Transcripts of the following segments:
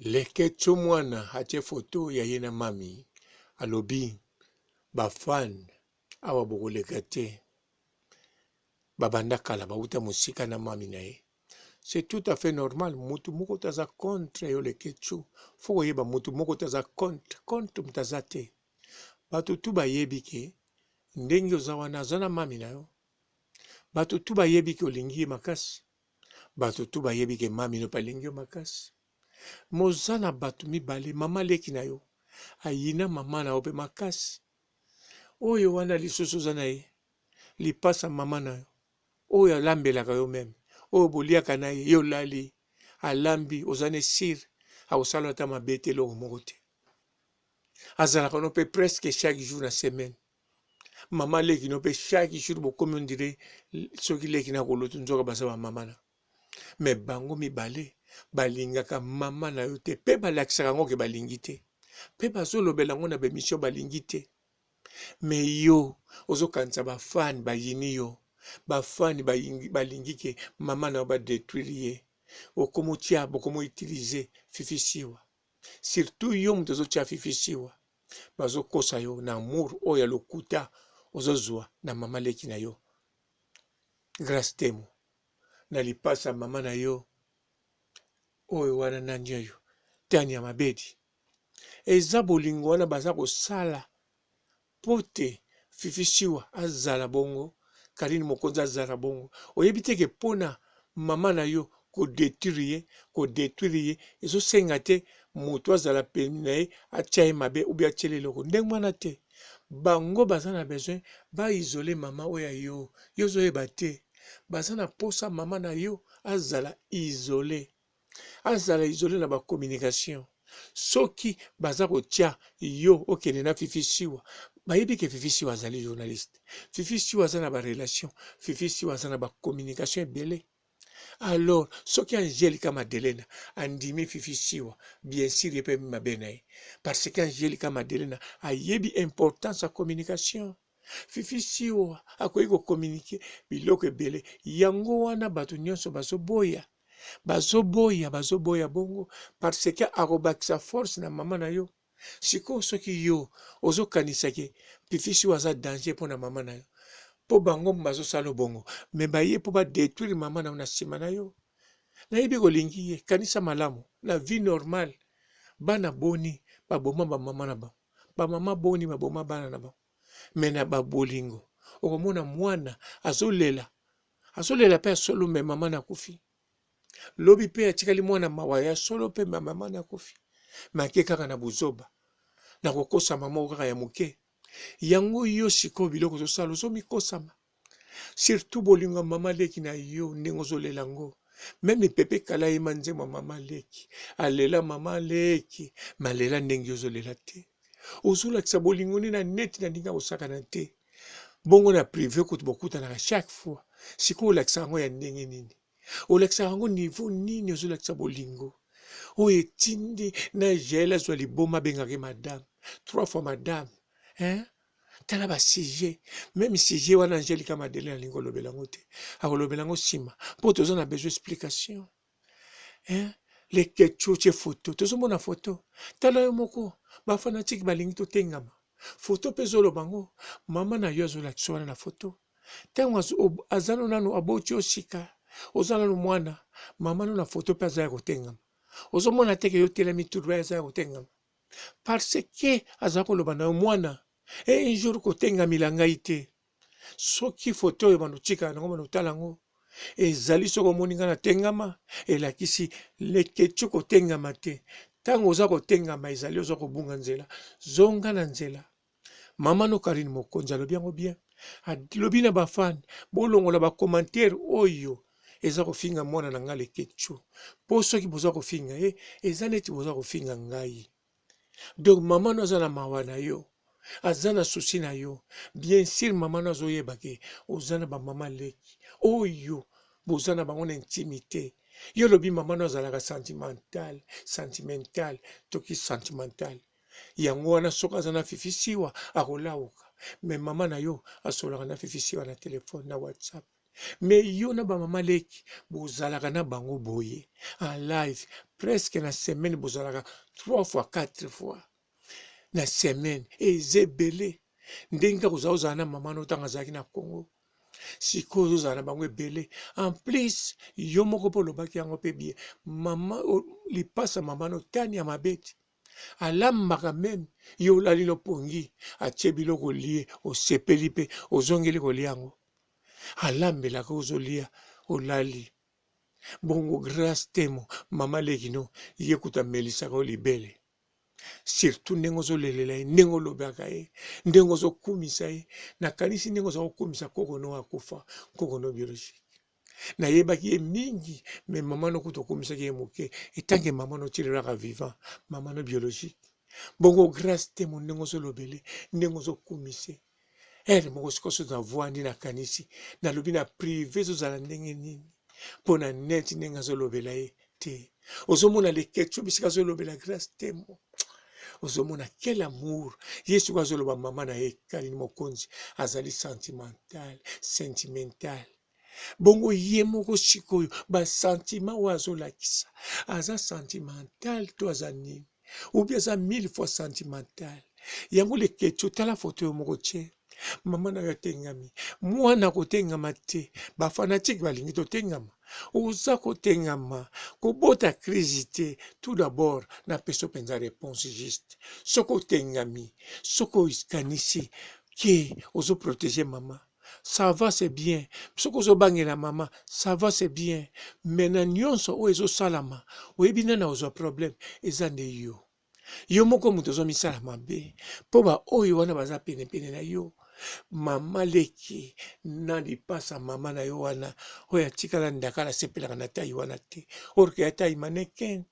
Lekecho mwana atie photo ya ye na mami alobi bafan awa bokoleka te babanda kala bauta mosika na mami na ye. C'est tout à fait normal. Mutu moko taza contre yo lekecho. Faut koyeba mutu moko taza contre mutaza te. Bato tu bayebi ke ndenge oza wana aza na mami na yo. Bato tu bayebi ke olingi ye makasi. Bato tu bayebi ke mami no palingi yo makasi. Moza na bato mibale mama leki na yo. Ayina mama na yo pe makasi. Oyo wana lisusu oza na ye. Lipasa mama na yo. Oyo alambelaka yo meme. Oyo boliaka na ye yo lali. Alambi ozane sir. Aosala ata mabe te eloko moko te. Azalaka no pe presque chaque jour na semaine. Mama leki no pe chaque jour bokomi on dirait soki leki na kolotu nzoka basa ba mama na. Me bango mibale balingaka mama na yo te pe balakisaka ngo ke balingi te. Pe bazolobela ngo na bemission balingi te. Me yo ozokanisa bafani bayini yo. Bafani balingi ke mama na yo ba détruire ye. Okomo tia bokomo utiliser fifisiwa. Surtout yo muto ozotia fifisiwa. Bazokosa yo na amour oyo lokuta ozozwa na mama leki na yo. Grâce temo. Na lipasa mama na yo. Oyo wana nanja yo. Tani ya mabedi. Eza bolingo wana baza kosala. Pote fifisiwa azala bongo. Karini mokonzi azala bongo. Oyebi teke pona mama na yo ko détruire ye. Ezo senga te moto azala peni na ye atia ye mabe ubi atiele loko. Ndenge wana te. Bango baza na besoin ba isoler mama oya yo. Yo zoyeba te. Baza na posa mama na yo azala isolé. Azala isolé na ba communication. Soki baza kotia yo okende na fifisiwa. Bayebi ke fifisiwa azali journaliste. Fifisiwa aza na ba relation. Fifisiwa aza na ba communication ebele. Alors, soki Angelica Madelena andimi fifisiwa, bien sûr yepe mabe na ye. Parce que Angelica Madelena ayebi importance ya communication. Fifisiwa akoki ko communiquer biloko ebele. Yango wana bato nyonso bazoboya. Bazoboya bongo parce que akobakisa force na mama na yo. Siko soki yo ozokanisa ke fifisiwa aza danger pona mama na yo. Po bango bazosala bongo me baye po ba détruire mama na yo na sima na yo. Na yebi kolingi ye kanisa malamu na vie normale. Bana boni baboma ba mama na ba. Ba mama boni baboma bana na ba. Me na ba bolingo. Okomona mwana azolela. Azolela pe solo me mama na kufi. Lobi pe atikali mwana mawaya solo pe mama na kufi. Make kaka na buzoba. Na kokosa mama kaka ya muke. Yango yo siko biloko zosala ozomi kosama. Surtout bolingo mama leki na yo ndenge ozolela ngo. Même pepe kala ye manzema mama leki. Alela mama leki. Malela ndenge ozolela te. Ozolakisa bolingo ni na neti na ndinga osakana te. Bongo na privé kutu bokutanaka chaque fois. Siko olakisa yango ya ndenge nini. Olakisa yango niveau nini ozolakisa bolingo. Oyo etindi na jela zwa liboma bengaki madame. 3 fois madame. Hein? Tala ba sujet. Même sujet wana Angelica Madelena lingo lobelango te. Akolobelango sima. Po tozo na besoin explication. Hein? Les kecho che photo. Tozo mona photo. Tala yo moko. Ba fanatique balingi to tengama. Photo pe zolo bango. Mama na yo azolakisa wana na photo. Tango azano nanu aboti osika. Ozana no mwana. Mama no na photo pe azaya kotengama. Ozo mona teke yo telemi turba azaya kotengama. Parce que azako lobana yo mwana. Et un jour kotenga milanga ite. Soki photo yo manutika nango manutalango. Ezali soko moninga na tengama. Elakisi lekecho kotengama te. Tango oza kotengama ezali oza kobunga nzela. Zonga na nzela. Mama no Karine Mokonzi alobi yango bien. Alobi na bafan. Bolongola ba commentaire oyo. Eza kofinga mwana na nga lekecho. Po soki boza kofinga ye. Eza neti boza kofinga ngai. Donc mama no aza na mawa na yo. Azana souci na yo. Bien sûr mama no azoyeba ke ozana ba mama leki. Oyo bozana bango na intimité. Yo lobi mama no azalaka sentimental, toki sentimental. Yango wana soka azana fifisiwa akolauka. Mais mama na yo asolaka na fifisiwa na telefone na WhatsApp. Mais yo na ba mama leki bozalaka na bango boye en live presque na semaine bozalaka 3 fois 4 fois na semaine ezebele ndenge kozala na mama no tanga zaki na Congo sikoyo ozala na bango ebele en plus yo moko mpo olobaki yango mpe bie mama lipasa mama no tani ya mabeti alambaka meme yo olali lopongi atie biloko lie osepeli mpe ozongeli kolia yango alambelaka ozolia olali bongo grâce temo mama lekino ye kuta melisaka o libele surtout ndenge ozolelela ye ndenge olobaka ye ndenge ozokumisa ye nakanisi ndenge oza kokumisa kokono akufa kokono biologique nayebaki ye mingi me mama no kuta okumisaki ye moke etanke mama no tirelaka vivant mama no biologique bongo grâce temo ndenge ozolobele ndenge ozokumise ere moko sikoso navwandi nakanisi nalobi na prive ezozala ndenge nini mpo na neti ndenge azolobela ye te ozomona leketio bisika azolobela grâce temo ozomona quel amour yesu azoloba mama na ye kalini mokonzi azali sentimental bongo ye moko sikoyo basentima oyo azolakisa aza sentimental to aza nini ubi aza 1000 fois sentimental yango leketio tala foto yo moko tie mama na yo atengami mwana kotengama te bafanatike balingi totengama oza kotengama kobota crise te tout d'abord napesa mpenza réponse juste soki otengami soki okanisi ke ozoprotege mama ça va c'est bien soki ozobangela mama ça va c'est bien me na nyonso oyo ezosalama oyebi nana ozwa problème eza nde yo moko moto ozomisala mabe mpo baoyo wana baza penepene na yo mama leki na lipasa mama na yo wana oyo atikala ndakala asepelaka na tai wana te orke ya tai maneken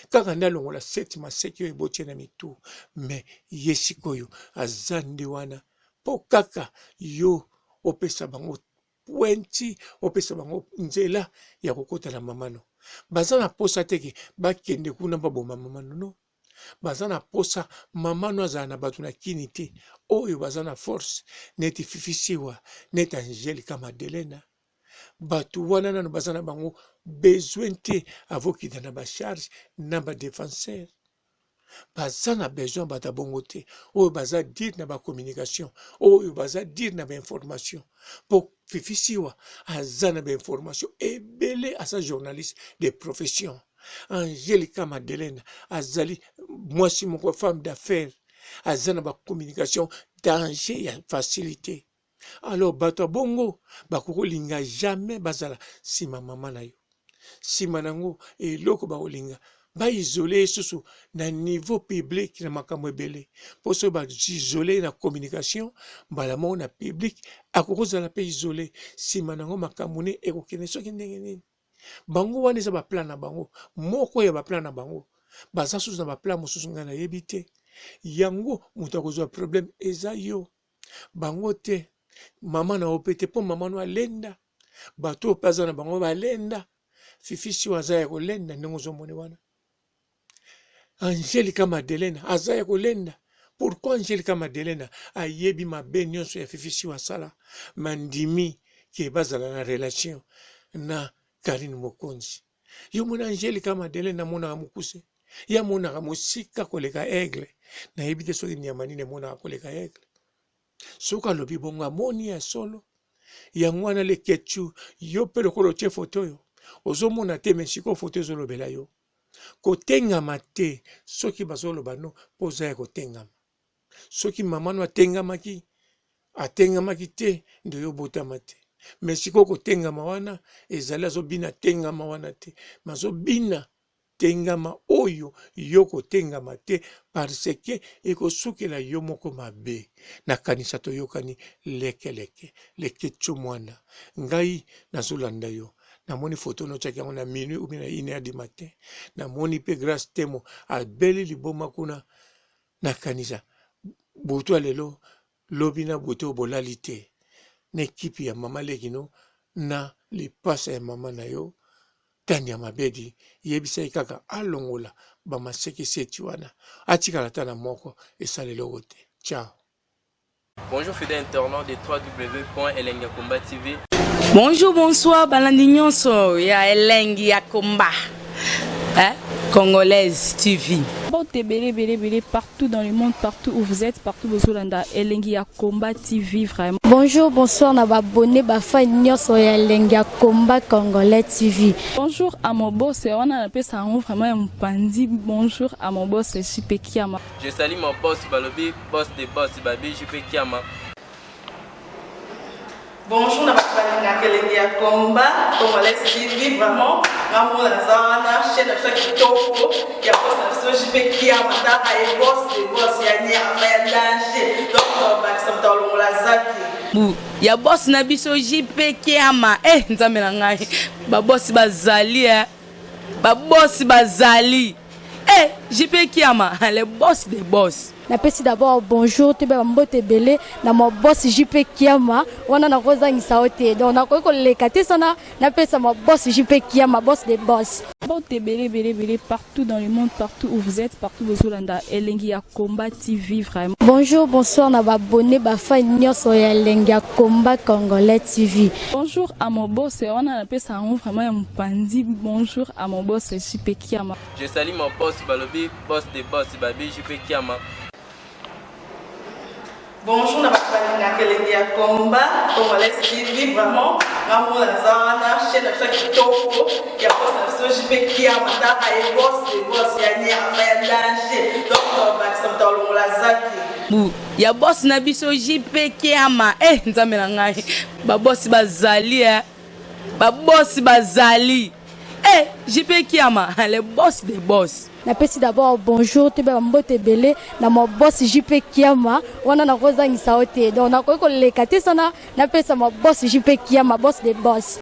kaka nde alongola 7 maseki oyo ebotie na mitu me ye sikoyo aza nde wana mpo kaka yo opesa bango pwenti opesa bango nzela ya kokota na mamano baza na posa teke bakende kuna baboma mamano no baza na posa mamano azala na bato na kini te oyo baza na force neti fifisiwa neti Angelica Madelena bato wana nano baza na bango besoin te avokita na bacharge na badefenseur baza na besoin bato bongo te oyo baza dire na bacommunication oyo baza dire na bainformation mpo fifisiwa aza na bainformation ebele aza journaliste de profession Angelica Madelena azali mwasi moko femme d'affaires aza na bacommunication danger ya facilité alors bato bongo bakokolinga jamais bazala nsima mama na yo nsima nango eloko bakolinga baisole susu na niveau public na makambo ebele mpo so baisole na communication mbala moko na public akokozala mpe isole nsima nango makambo ne ekokende soki ndenge nini bango wana eza baplan na bango moko ya baplan na bango baza susu na baplan mosusu ngai nayebi te yango moto akozwa problème eza yo bango te mama na ope te mpo mama no alenda bato oyo mpe aza na bango balenda fifisi oyo aza ya kolenda ndenge ozomone wana Angelica Madelena aza ya kolenda pourquoi Angelica Madelena ayebi mabe nyonso ya fifisi oyo asala mandimi ke bazala na relation na Karine Mokonzi yo mona Angelica Madelena amonaka mokuse ye amonaka mosika koleka aigle nayebi te soki nyama nini emonaka koleka aigle soki alobi bongo amoni ya solo yango wana leketu yo mpe lokola otie foto oyo ozomona te me sikoyo foto ezolobela yo kotengama te soki bazoloba no mpo oza ya kotengama soki mama no atengamaki te nde yo botama te me sikoyo kotengama wana ezali azobina tengama wana te me azobina tengama oyo yo kotengama te parce ke ekosukela yo moko mabe nakanisa toyokani lekeleke leketio mwana ngai nazolanda yo namoni foto notiaki yango na minuit ou bien na 1h du matin namoni mpe grâce temo abeli liboma kuna nakanisa butu alelo lobi na butu oyo bolali te na ekipe ya mama lekino na lipasa ya mama na yo tani ya mabedi yebisa ye kaka alongola bamasekiseti wana atikala ata na moko esala eloko te ciao. Bonjour fidèles internautes de www.elengakomba TV. Bonjour, bonsoir, Balandinionso, ya Elengi ya Komba, Congolaise TV. Partout dans le monde, partout où vous êtes, partout où vous êtes, Elengi ya Komba TV, vraiment. Bonjour, bonsoir, na abonné, fan nyonso ya Elengi ya Komba Congolais TV. Bonjour à mon boss, on a appelé ça vraiment un pandi. Bonjour à mon boss, JP Kiama. Je salue mon boss, Balobi, boss des boss, Babi, JP Kiama. Bonjour, na Elengi ya Komba Congolais TV, vraiment. Maman la zana, chaîne de ceux qui topo, il y a boss de JP Kiama, et boss des boss, il y a ni à danger. Donc, ça me donne la zaki. Ya boss na biso JP Kiama, nzambe na ngai. Ba boss bazali, ba boss bazali. JP Kiama, le boss des boss. Napesi d'abord bonjour, tu peux mbote belé, na mon boss JP Kiama, wana na koza ngisaote. Donc na koiko le kate sana, napesa mon boss JP Kiama, boss des boss. Partout dans le monde, partout où vous êtes, partout où vous êtes, Elengi ya Komba TV, vraiment. Bonjour, bonsoir, na abonné, fan nyonso ya Elengi ya Komba Congolais TV. Bonjour à mon boss, on a appelé ça vraiment un pandi. Bonjour à mon boss, JP Kiama. Je salue mon boss, Balobi, boss des boss, Babi, JP Kiama. Bonjour, na Elengi ya Komba Congolais TV, vraiment. Maman la zana, chaîne de ceux qui topo, il y a boss de JP Kiama, et boss des boss, il y a ni à danger. Donc, ça me donne la zaki. Ya boss na biso JP Kiama, nzambe na ngai. Ba boss bazali, ba boss bazali. JP Kiama, le boss des boss. Napesi d'abord bonjour, tu peux mbote belé, na mon boss JP Kiama, wana na koza ngisaote. Donc na koiko le kate sana, napesa mon boss JP Kiama, boss des boss.